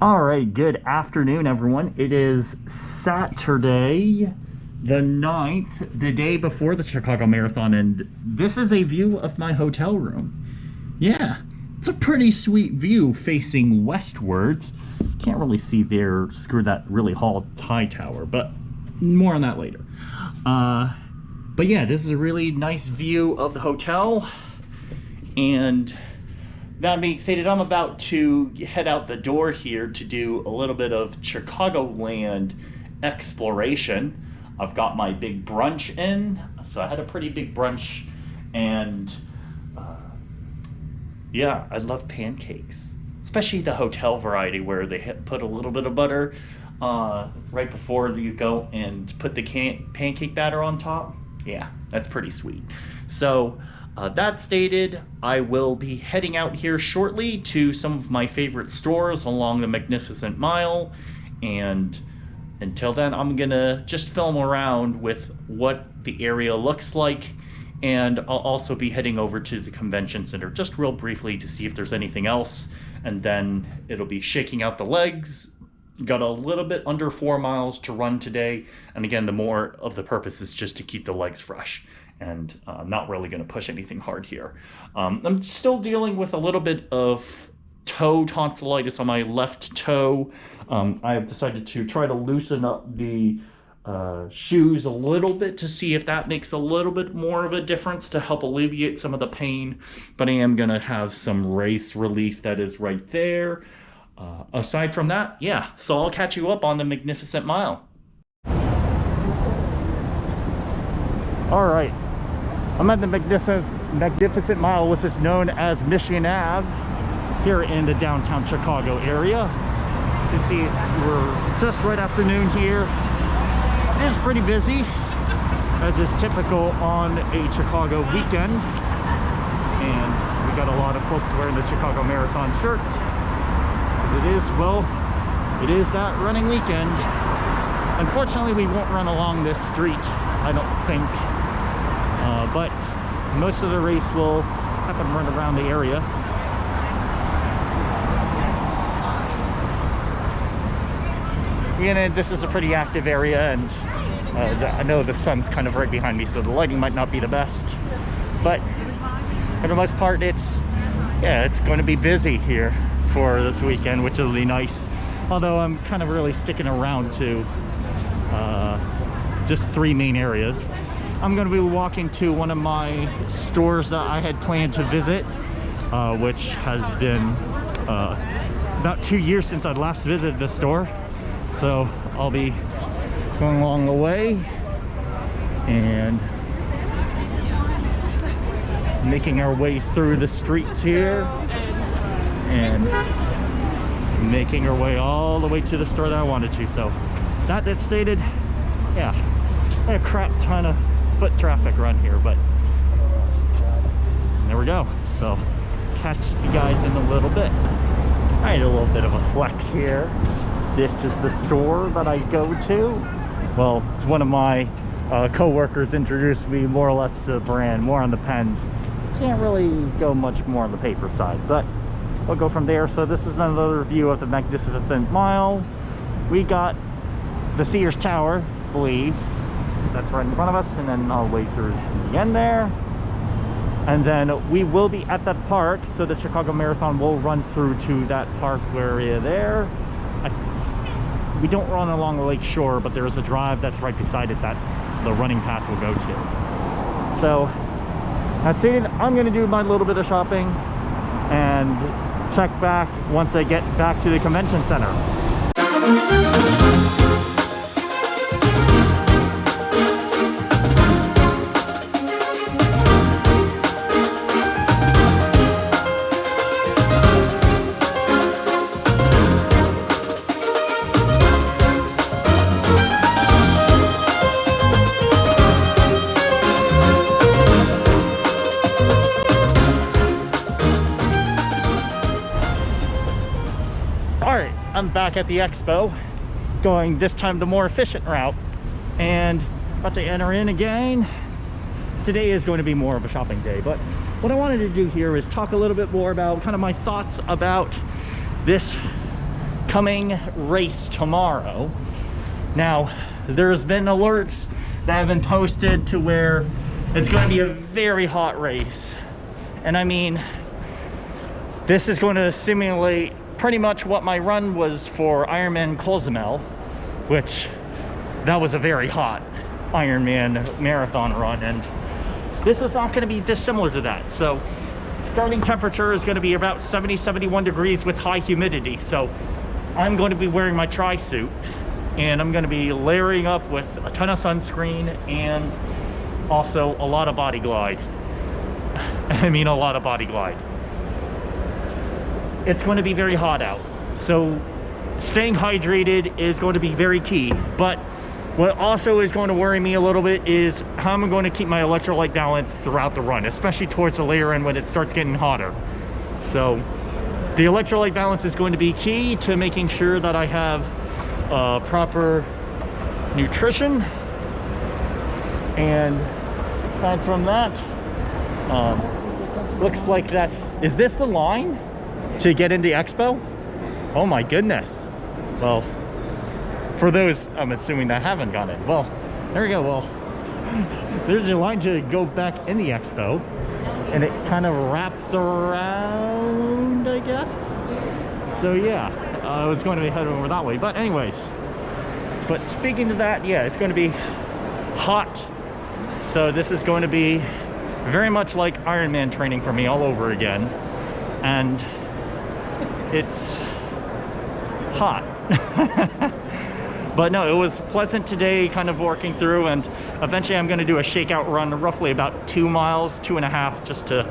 All right, good afternoon, everyone. It is Saturday, the 9th, the day before the Chicago Marathon, and this is a view of my hotel room. Yeah, it's a pretty sweet view facing westwards. Can't really see there, screw that really high tower, but more on that later. But yeah, this is a really nice view of the hotel, and that being stated, I'm about to head out the door here to do a little bit of Chicagoland exploration. I've got my big brunch in, so I had a pretty big brunch, and yeah, I love pancakes, especially the hotel variety where they put a little bit of butter right before you go and put the pancake batter on top. Yeah, that's pretty sweet. So that stated, I will be heading out here shortly to some of my favorite stores along the Magnificent Mile, and until then I'm gonna just film around with what the area looks like, and I'll also be heading over to the convention center just real briefly to see if there's anything else, and then it'll be shaking out the legs. Got a little bit under 4 miles to run today, and again, the more of the purpose is just to keep the legs fresh, and I'm not really going to push anything hard here. I'm still dealing with a little bit of toe tonsillitis on my left toe. I have decided to try to loosen up the shoes a little bit to see if that makes a little bit more of a difference to help alleviate some of the pain, but I am going to have some race relief that is right there. Aside from that, yeah, so I'll catch you up on the Magnificent Mile. All right, I'm at the Magnificent Mile, which is known as Michigan Ave, here in the downtown Chicago area. You can see we're just right after noon here. It is pretty busy, as is typical on a Chicago weekend. And we got a lot of folks wearing the Chicago Marathon shirts. It is that running weekend. Unfortunately, we won't run along this street, I don't think. But most of the race will happen right around the area. And this is a pretty active area, and I know the sun's kind of right behind me, so the lighting might not be the best. But for the most part, it's going to be busy here for this weekend, which will be nice. Although I'm kind of really sticking around to just 3 main areas. I'm going to be walking to one of my stores that I had planned to visit, which has been about 2 years since I last visited the store. So I'll be going along the way and making our way through the streets here, and making our way all the way to the store that I wanted to. So that stated, yeah, I had a crap ton of foot traffic run here, but there we go. So catch you guys in a little bit. I had a little bit of a flex here. This is the store that I go to. Well, it's one of my co-workers introduced me more or less to the brand, more on the pens. Can't really go much more on the paper side, but we'll go from there. So this is another view of the Magnificent Mile. We got the Sears Tower, I believe. That's right in front of us, and then all the way through the end there. And then we will be at that park, so the Chicago Marathon will run through to that park area there. We don't run along the lake shore, but there is a drive that's right beside it that the running path will go to. So as stated, I'm going to do my little bit of shopping and check back once I get back to the convention center. I'm back at the Expo, going this time the more efficient route, and about to enter in again. Today is going to be more of a shopping day, but what I wanted to do here is talk a little bit more about kind of my thoughts about this upcoming race tomorrow. Now, there's been alerts that have been posted to where it's going to be a very hot race. And I mean, this is going to simulate pretty much what my run was for Ironman Cozumel, which that was a very hot Ironman marathon run, and this is not going to be dissimilar to that. So starting temperature is going to be about 71 degrees with high humidity. So I'm going to be wearing my tri-suit, and I'm going to be layering up with a ton of sunscreen and also a lot of body glide. I mean, a lot of body glide. It's going to be very hot out, so staying hydrated is going to be very key. But what also is going to worry me a little bit is how I'm going to keep my electrolyte balance throughout the run, especially towards the later end when it starts getting hotter. So the electrolyte balance is going to be key to making sure that I have proper nutrition. And aside from that, looks like that. Is this the line to get into Expo? Oh my goodness. Well, for those I'm assuming that haven't gone in, well, there we go. Well, there's a line to go back in the Expo, and it kind of wraps around, I guess. So yeah, I was going to be heading over that way, but anyways. But speaking to that, yeah, it's going to be hot. So this is going to be very much like Ironman training for me all over again. And it's hot. But no, it was pleasant today, kind of working through, and eventually I'm going to do a shakeout run, roughly about 2 miles, 2.5, just to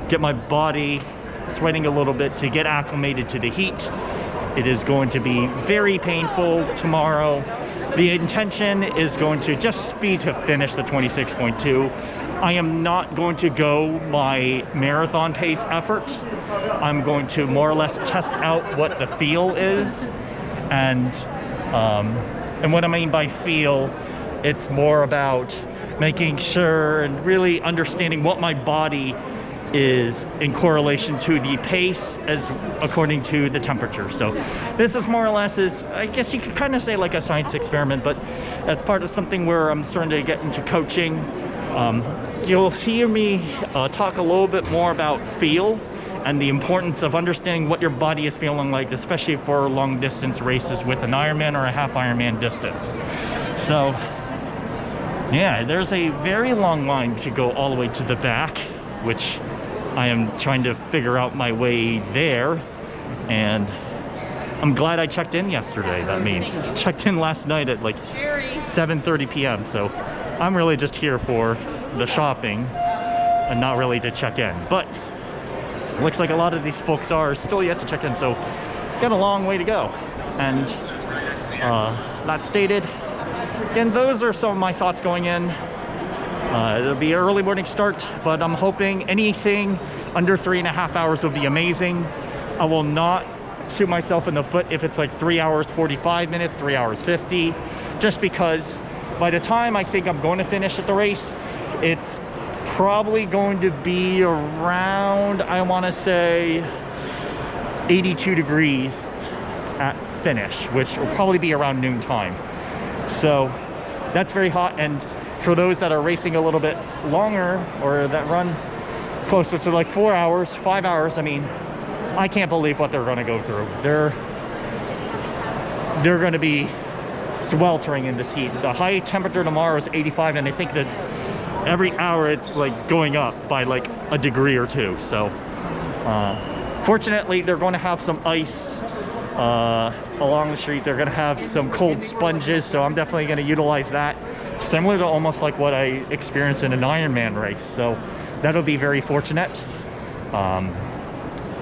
get my body sweating a little bit to get acclimated to the heat. It is going to be very painful tomorrow. The intention is going to just be to finish the 26.2. I am not going to go my marathon pace effort. I'm going to more or less test out what the feel is. And what I mean by feel, it's more about making sure and really understanding what my body is in correlation to the pace as according to the temperature. So this is more or less, I guess you could kind of say like a science experiment, but as part of something where I'm starting to get into coaching. You'll hear me talk a little bit more about feel and the importance of understanding what your body is feeling like, especially for long distance races with an Ironman or a half Ironman distance. So yeah, there's a very long line to go all the way to the back, which I am trying to figure out my way there. And I'm glad I checked in yesterday. That means checked in last night at like 7:30 p.m. So I'm really just here for the shopping and not really to check in. But looks like a lot of these folks are still yet to check in, so got a long way to go. And that stated, again, those are some of my thoughts going in. It'll be an early morning start, but I'm hoping anything under 3.5 hours will be amazing. I will not shoot myself in the foot if it's like 3 hours 45 minutes, 3 hours 50, just because by the time I think I'm going to finish at the race, it's probably going to be around, I want to say 82 degrees at finish, which will probably be around noon time. So that's very hot. And for those that are racing a little bit longer or that run closer to like 4 hours, 5 hours, I mean, I can't believe what they're going to go through. They're going to be sweltering in this heat. The high temperature tomorrow is 85, and I think that every hour it's like going up by like a degree or two. So fortunately they're going to have some ice along the street. They're going to have some cold sponges, so I'm definitely going to utilize that, similar to almost like what I experienced in an Ironman race. So that'll be very fortunate.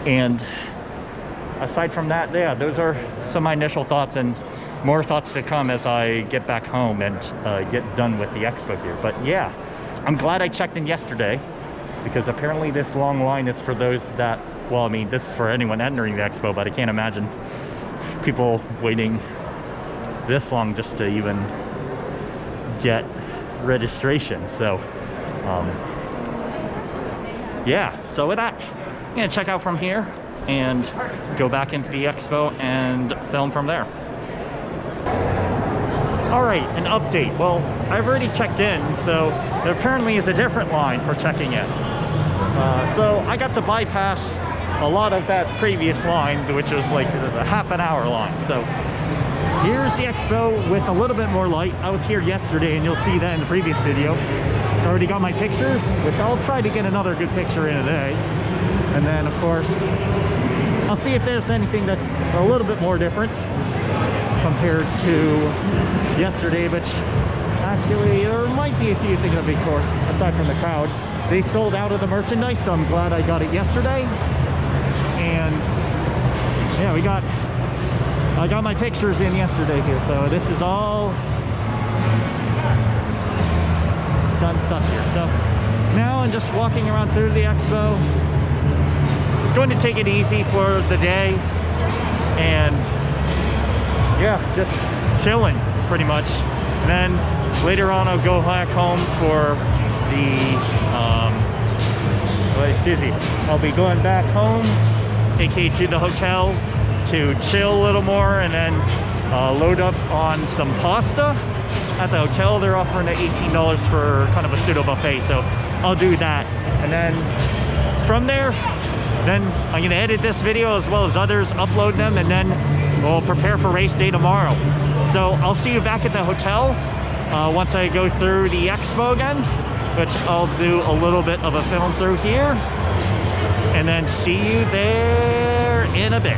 And aside from that, yeah, those are some of my initial thoughts, and more thoughts to come as I get back home and get done with the Expo here. But yeah, I'm glad I checked in yesterday, because apparently this long line is for those that, well, I mean, this is for anyone entering the Expo, but I can't imagine people waiting this long just to even get registration. So yeah, so with that, I'm gonna check out from here. and go back into the expo and film from there. All right, an update. Well, I've already checked in, so there apparently is a different line for checking in. So I got to bypass a lot of that previous line, which was like a half an hour line. So here's the expo with a little bit more light. I was here yesterday, and you'll see that in the previous video. I already got my pictures, which I'll try to get another good picture in today. And then, of course, I'll see if there's anything that's a little bit more different compared to yesterday, which actually there might be a few things of course, aside from the crowd. They sold out of the merchandise, so I'm glad I got it yesterday. And yeah, I got my pictures in yesterday here, so this is all done stuff here. So now I'm just walking around through the expo, going to take it easy for the day, and yeah, just chilling pretty much. And then later on I'll go back home for the I'll be going back home, aka to the hotel, to chill a little more, and then load up on some pasta at the hotel. They're offering it $18 for kind of a pseudo buffet, so I'll do that. And then from there, then I'm gonna edit this video as well as others, upload them, and then we'll prepare for race day tomorrow. So I'll see you back at the hotel once I go through the expo again, which I'll do a little bit of a film through here, and then see you there in a bit.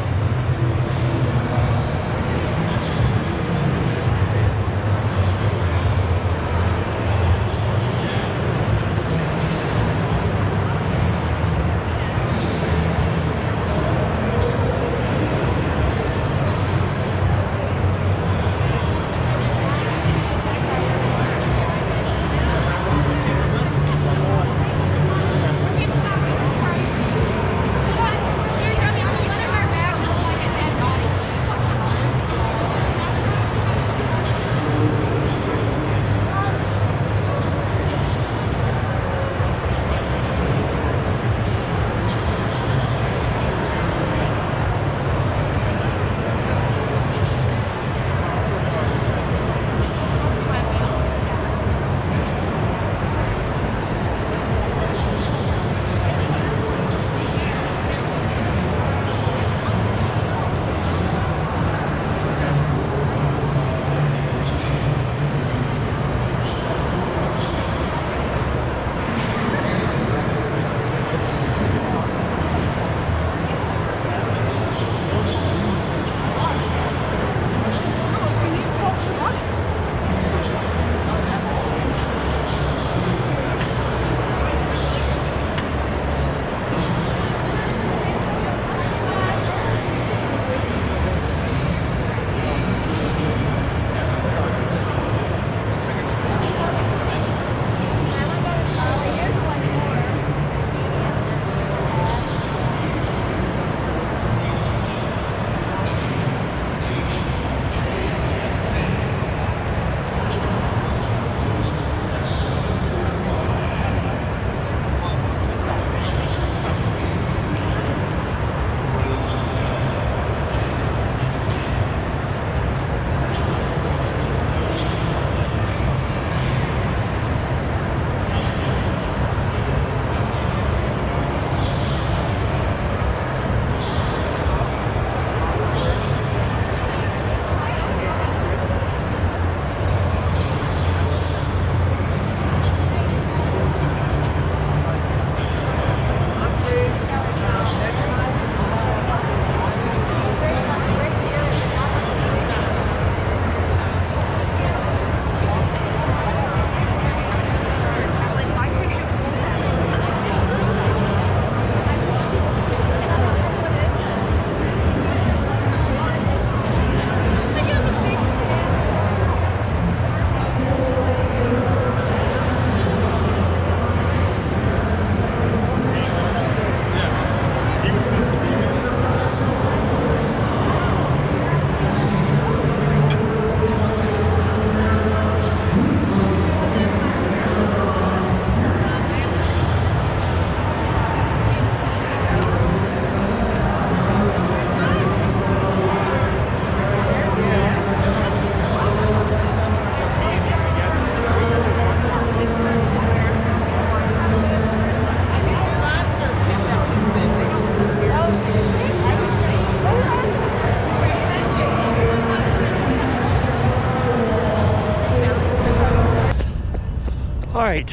right,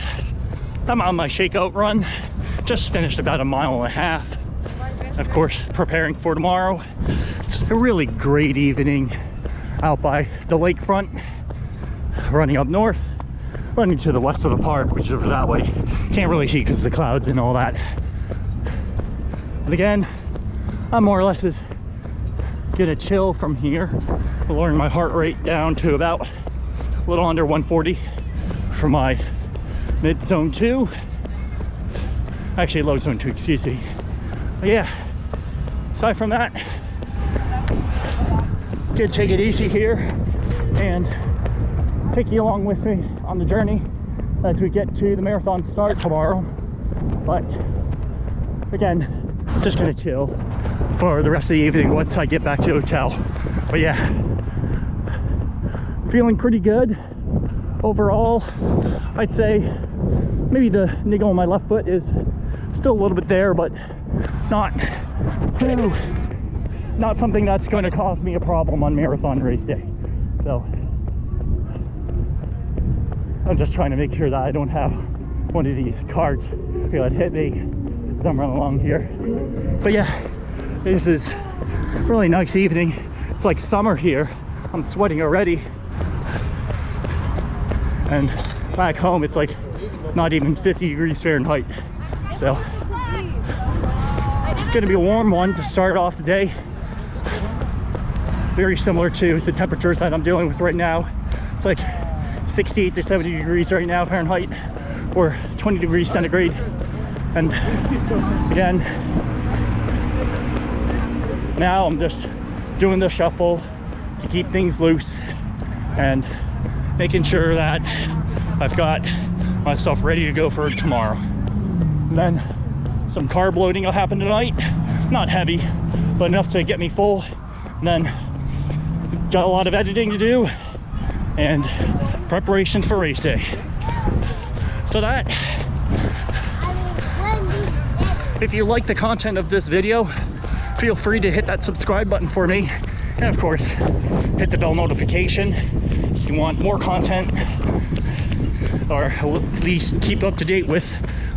I'm on my Shakeout Run. Just finished about 1.5 miles. Of course, preparing for tomorrow. It's a really great evening out by the lakefront. Running up north, running to the west of the park, which is over that way. Can't really see because of the clouds and all that. And again, I'm more or less just gonna chill from here, lowering my heart rate down to about a little under 140 for my mid zone 2. Actually, low zone 2, excuse me. But yeah, aside from that, gonna take it easy here and take you along with me on the journey as we get to the marathon start tomorrow. But again, just gonna chill for the rest of the evening once I get back to the hotel. But yeah, feeling pretty good overall. I'd say maybe the niggle on my left foot is still a little bit there, but not something that's going to cause me a problem on marathon race day. So I'm just trying to make sure that I don't have one of these carts feel it hit me as I'm running along here. But yeah, this is a really nice evening. It's like summer here. I'm sweating already. And back home it's like not even 50 degrees Fahrenheit. So it's gonna be a warm one to start off the day. Very similar to the temperatures that I'm dealing with right now. It's like 68 to 70 degrees right now Fahrenheit, or 20 degrees centigrade. And again, now I'm just doing the shuffle to keep things loose and making sure that I've got myself ready to go for tomorrow. And then some carb loading will happen tonight. Not heavy, but enough to get me full. And then got a lot of editing to do and preparations for race day. So that, if you like the content of this video, feel free to hit that subscribe button for me. And of course, hit the bell notification if you want more content, or at least keep up to date with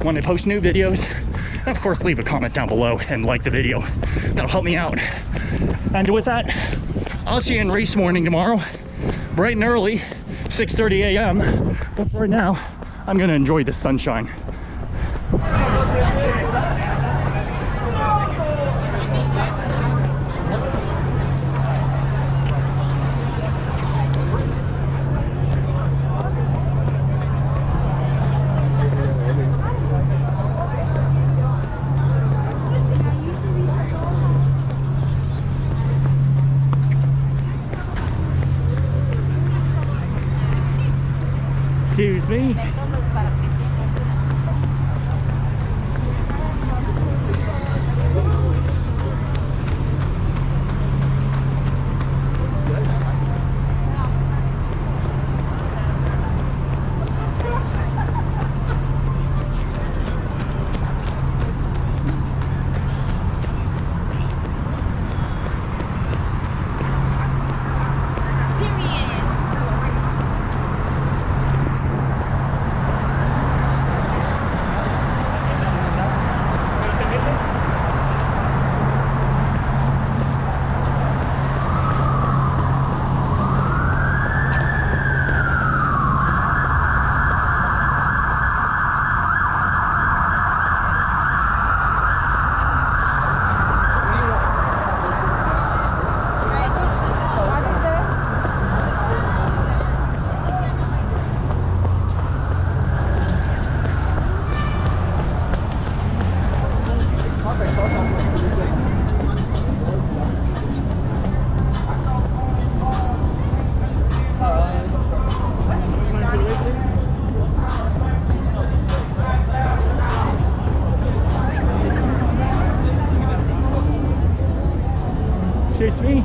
when I post new videos. And of course, leave a comment down below and like the video. That'll help me out. And with that, I'll see you in race morning tomorrow, bright and early, 6:30 a.m. But for now, I'm gonna enjoy the sunshine. Excuse me. Excuse me.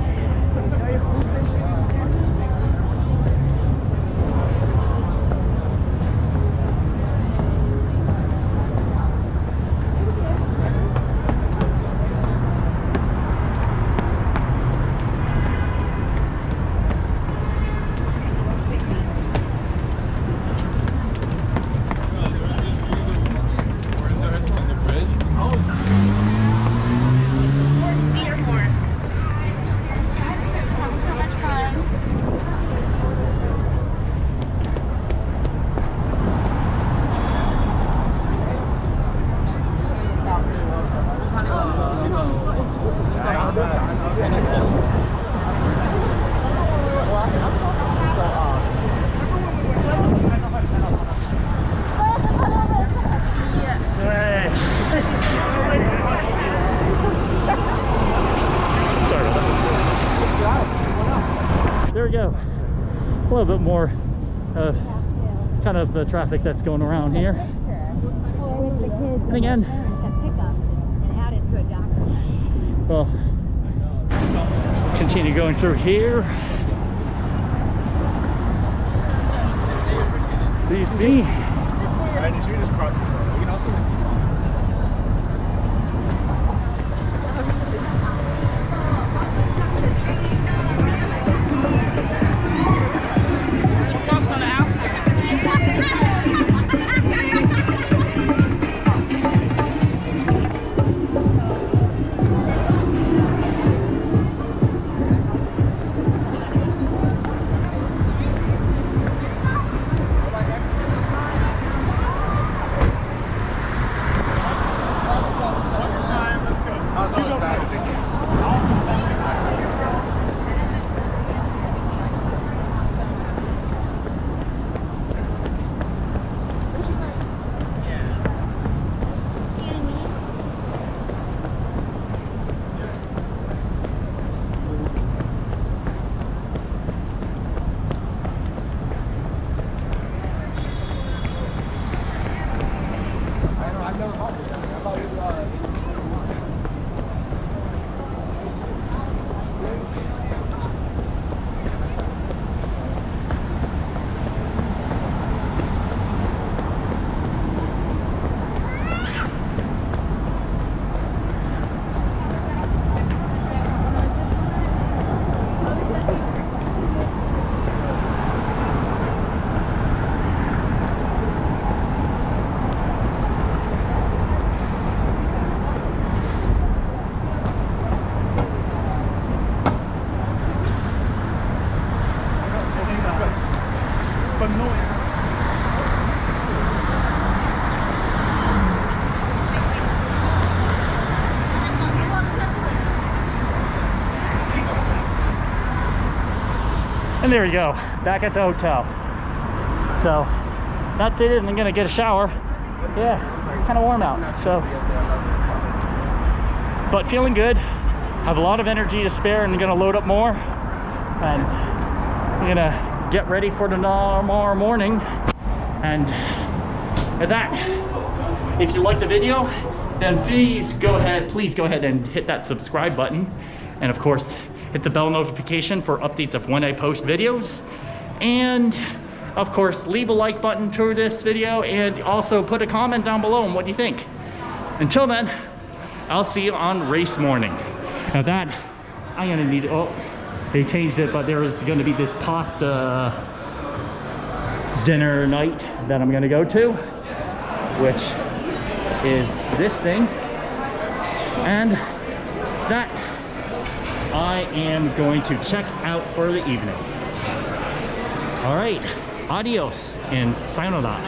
Sorry about that. There we go. A little bit more of kind of the traffic that's going around here. And again, well, continue going through here. Please be. And there we go, back at the hotel. So that's it, and I'm gonna get a shower. Yeah, it's kind of warm out, so. But feeling good, have a lot of energy to spare, and I'm gonna load up more. And I'm gonna get ready for tomorrow morning. And at that, if you like the video, then please go ahead and hit that subscribe button. And of course, hit the bell notification for updates of when I post videos. And of course, leave a like button to this video, and also put a comment down below on what you think. Until then, I'll see you on race morning. Now that, I'm gonna need, oh, they changed it, but there is gonna be this pasta dinner night that I'm gonna go to, which is this thing. And that I am going to check out for the evening. All right, adios and sayonara.